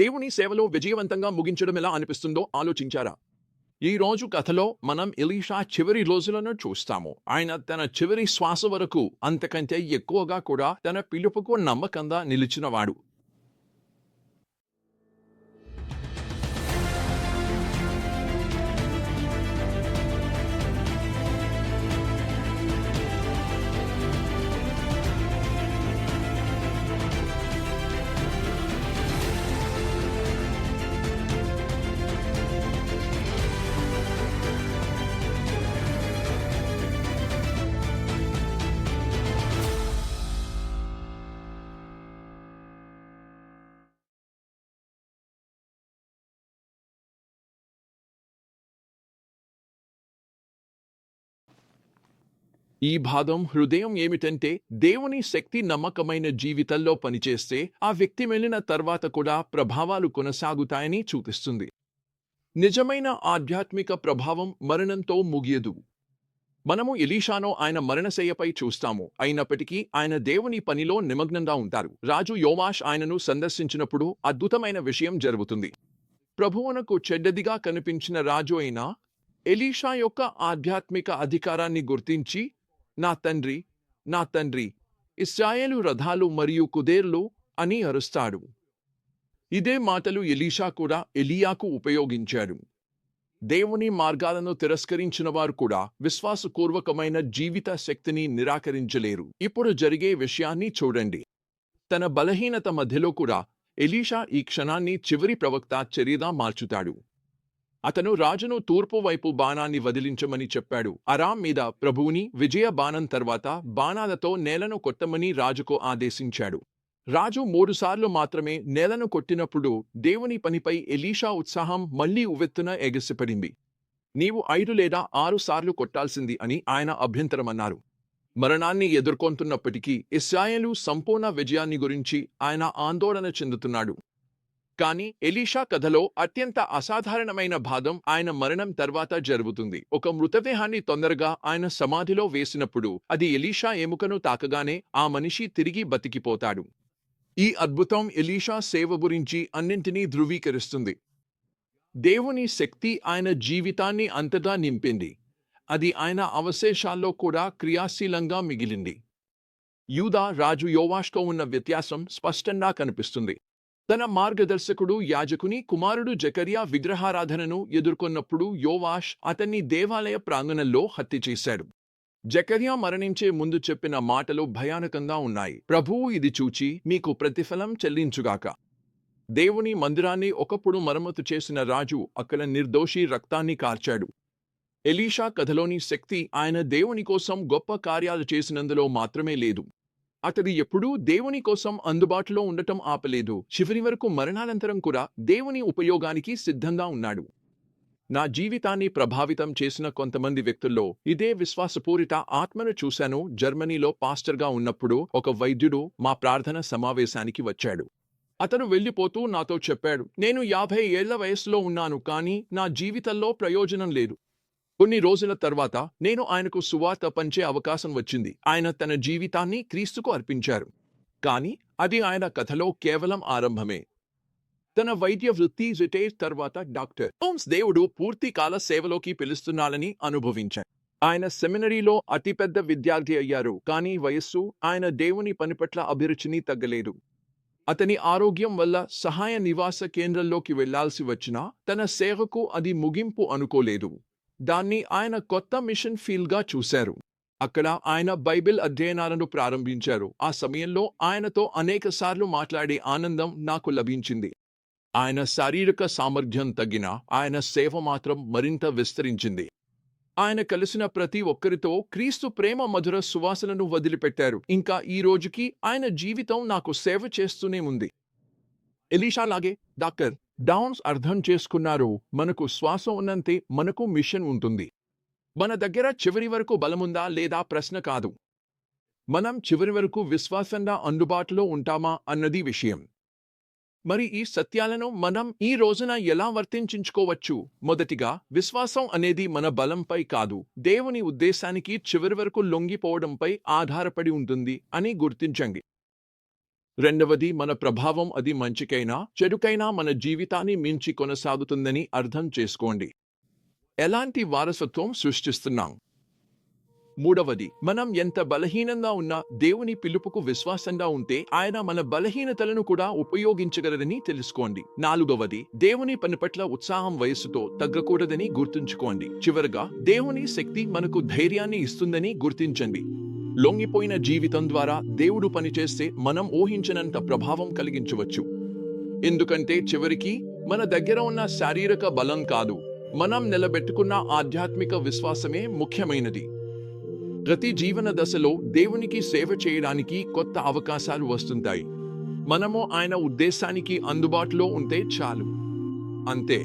దేవుని సేవలో విజయవంతంగా ముగించడం ఎలా అనిపిస్తుందో ఆలోచించారా? ఈ రోజు కథలో మనం ఎలీషా చివరి రోజులను చూస్తాము. ఆయన తన చివరి శ్వాస వరకు, అంతకంటే ఎక్కువగా కూడా తన పిలుపుకు నమ్మకంగా నిలిచినవాడు. ఈ భాగం హృదయం ఏమిటంటే, దేవుని శక్తి నమ్మకమైన జీవితంలో పనిచేస్తే ఆ వ్యక్తి వెళ్ళిన తర్వాత కూడా ప్రభావాలు కొనసాగుతాయని చూపిస్తుంది. నిజమైన ఆధ్యాత్మిక ప్రభావం మరణంతో ముగియదు. మనము ఎలీషాను ఆయన మరణశయ్యపై చూస్తాము. అయినప్పటికీ ఆయన దేవుని పనిలో నిమగ్నంగా ఉంటారు. రాజు యోవాష్ ఆయనను సందర్శించినప్పుడు అద్భుతమైన విషయం జరుగుతుంది. ప్రభువునకు చెడ్డదిగా కనిపించిన రాజు అయిన ఎలీషా యొక్క ఆధ్యాత్మిక అధికారాన్ని గుర్తించి, నా తండ్రి, నా తండ్రి, ఇశ్రాయేలు రథాలు మరియు కుదేర్లు అని అరుస్తాడు. ఇదే మాటలు ఎలీషా కూడా ఎలియాకు ఉపయోగించాడు. దేవుని మార్గాలను తిరస్కరించిన వారు కూడా విశ్వాసపూర్వకమైన జీవిత శక్తిని నిరాకరించలేరు. ఇప్పుడు జరిగే విషయాన్ని చూడండి. తన బలహీనత మధ్యలో కూడా ఎలీషా ఈ క్షణాన్ని చివరి ప్రవక్త చర్యగా మార్చుతాడు. అతను రాజును తూర్పు వైపు బాణాన్ని వదిలించమని చెప్పాడు. అరాం మీద ప్రభువుని విజయ బాణం తర్వాత బాణాలతో నేలను కొట్టమని రాజుకు ఆదేశించాడు. రాజు 3 సార్లు మాత్రమే నేలను కొట్టినప్పుడు దేవుని పనిపై ఎలీషా ఉత్సాహం మళ్లీ ఉవ్వెత్తున ఎగసిపడింది. నీవు 5 లేదా 6 సార్లు కొట్టాల్సింది అని ఆయన అభ్యంతరమన్నారు. మరణాన్ని ఎదుర్కొంటున్నప్పటికీ ఇశ్రాయేలు సంపూర్ణ విజయాన్ని గురించి ఆయన ఆందోళన చెందుతున్నాడు. కానీ ఎలీషా కథలో అత్యంత అసాధారణమైన భాగం ఆయన మరణం తర్వాత జరుగుతుంది. ఒక మృతదేహాన్ని తొందరగా ఆయన సమాధిలో వేసినప్పుడు అది ఎలీషా ఎముకను తాకగానే ఆ మనిషి తిరిగి బతికిపోతాడు. ఈ అద్భుతం ఎలీషా సేవ గురించి అన్నింటినీ ధృవీకరిస్తుంది. దేవుని శక్తి ఆయన జీవితాన్ని అంతటా నింపింది. అది ఆయన అవశేషాల్లో కూడా క్రియాశీలంగా మిగిలింది. యూదా రాజు యోవాష్తో ఉన్న వ్యత్యాసం స్పష్టంగా కనిపిస్తుంది. తన మార్గదర్శకుడు యాజకుని కుమారుడు జకర్యా విగ్రహారాధనను ఎదుర్కొన్నప్పుడు యోవాష్ అతన్ని దేవాలయ ప్రాంగణంలో హత్య చేశాడు. జకర్యా మరణించే ముందు చెప్పిన మాటలు భయానకంగా ఉన్నాయి. ప్రభువు ఇది చూచి మీకు ప్రతిఫలం చెల్లించుగాక. దేవుని మందిరాన్ని ఒకప్పుడు మరమ్మతు చేసిన రాజు అక్కడ నిర్దోషి రక్తాన్ని కార్చాడు. ఎలీషా కథలోని శక్తి ఆయన దేవుని కోసం గొప్ప కార్యాలు చేసినందులో మాత్రమే లేదు. అతడు ఎప్పుడూ దేవుని కోసం అందుబాటులో ఉండటం ఆపలేదు. చివరి వరకు మరణానంతరం కూడా దేవుని ఉపయోగానికి సిద్ధంగా ఉన్నాడు. నా జీవితాన్ని ప్రభావితం చేసిన కొంతమంది వ్యక్తుల్లో ఇదే విశ్వాసపూరిత ఆత్మను చూశాను. జర్మనీలో పాస్టర్గా ఉన్నప్పుడు ఒక వైద్యుడు మా ప్రార్థన సమావేశానికి వచ్చాడు. అతను వెళ్ళిపోతూ నాతో చెప్పాడు, నేను 50 ఏళ్ల వయసులో ఉన్నాను, కానీ నా జీవితంలో ప్రయోజనం లేదు. కొన్ని రోజుల తర్వాత నేను ఆయనకు సువార్త పంచే అవకాశం వచ్చింది. ఆయన తన జీవితాన్ని క్రీస్తుకు అర్పించారు. కానీ అది ఆయన కథలో కేవలం ఆరంభమే. తన వైద్య వృత్తి రిటైర్ తర్వాత డాక్టర్ హోమ్స్ దేవుడు పూర్తి కాల సేవలోకి పిలుస్తున్నాడని అనుభవించారు. ఆయన సెమినరీలో అతిపెద్ద విద్యార్థి అయ్యారు, కానీ వయస్సు ఆయన దేవుని పని పట్ల అభిరుచిని తగ్గలేదు. అతని ఆరోగ్యం వల్ల సహాయ నివాస కేంద్రంలోకి వెళ్లాల్సి వచ్చినా తన సేవకు అది ముగింపు అనుకోలేదు. దాన్ని ఆయన కొత్త మిషన్ ఫీల్డ్గా చూశారు. అక్కడ ఆయన బైబిల్ అధ్యయనాలను ప్రారంభించారు. ఆ సమయంలో ఆయనతో అనేకసార్లు మాట్లాడే ఆనందం నాకు లభించింది. ఆయన శారీరక సామర్థ్యం తగ్గినా ఆయన సేవ మాత్రం మరింత విస్తరించింది. ఆయన కలిసిన ప్రతి ఒక్కరితో క్రీస్తు ప్రేమ మధుర సువాసనను వదిలిపెట్టారు. ఇంకా ఈ రోజుకి ఆయన జీవితం నాకు సేవ చేస్తూనే ఉంది. ఎలీషాలాగే డాక్టర్ డౌన్స్ అర్థం చేసుకున్నారు, మనకు శ్వాస ఉన్నంతే మనకు మిషన్ ఉంటుంది. మన దగ్గర చివరి వరకు బలముందా లేదా ప్రశ్న కాదు. మనం చివరి వరకు విశ్వాసంగా అందుబాటులో ఉంటామా అన్నది విషయం. మరి ఈ సత్యాలను మనం ఈ రోజున ఎలా వర్తించుకోవచ్చు? మొదటిగా, విశ్వాసం అనేది మన బలంపై కాదు, దేవుని ఉద్దేశానికి చివరి వరకు లొంగిపోవడంపై ఆధారపడి ఉంటుంది అని గుర్తించండి. రెండవది, మన ప్రభావం అది మంచికైనా చెడుకైనా మన జీవితాన్ని మించి కొనసాగుతుందని అర్థం చేసుకోండి. ఎలాంటి వారసత్వం సృష్టిస్తున్నాం? మూడవది, మనం ఎంత బలహీనంగా ఉన్నా దేవుని పిలుపుకు విశ్వాసంగా ఉంటే ఆయన మన బలహీనతలను కూడా ఉపయోగించగలరని తెలుసుకోండి. నాలుగవది, దేవుని పని పట్ల ఉత్సాహం వయస్సుతో తగ్గకూడదని గుర్తుంచుకోండి. చివరగా, దేవుని శక్తి మనకు ధైర్యాన్ని ఇస్తుందని గుర్తించండి. లొంగిపోయిన జీవితం ద్వారా దేవుడు పనిచేస్తే మనం ఊహించనంత ప్రభావం కలిగించవచ్చు. ఎందుకంటే చివరికి మన దగ్గర ఉన్న శారీరక బలం కాదు, మనం నిలబెట్టుకున్న ఆధ్యాత్మిక విశ్వాసమే ముఖ్యమైనది. ప్రతి జీవన దశలో దేవునికి సేవ చేయడానికి కొత్త అవకాశాలు వస్తుంటాయి. మనము ఆయన ఉద్దేశానికి అందుబాటులో ఉంటే చాలు. అంతే.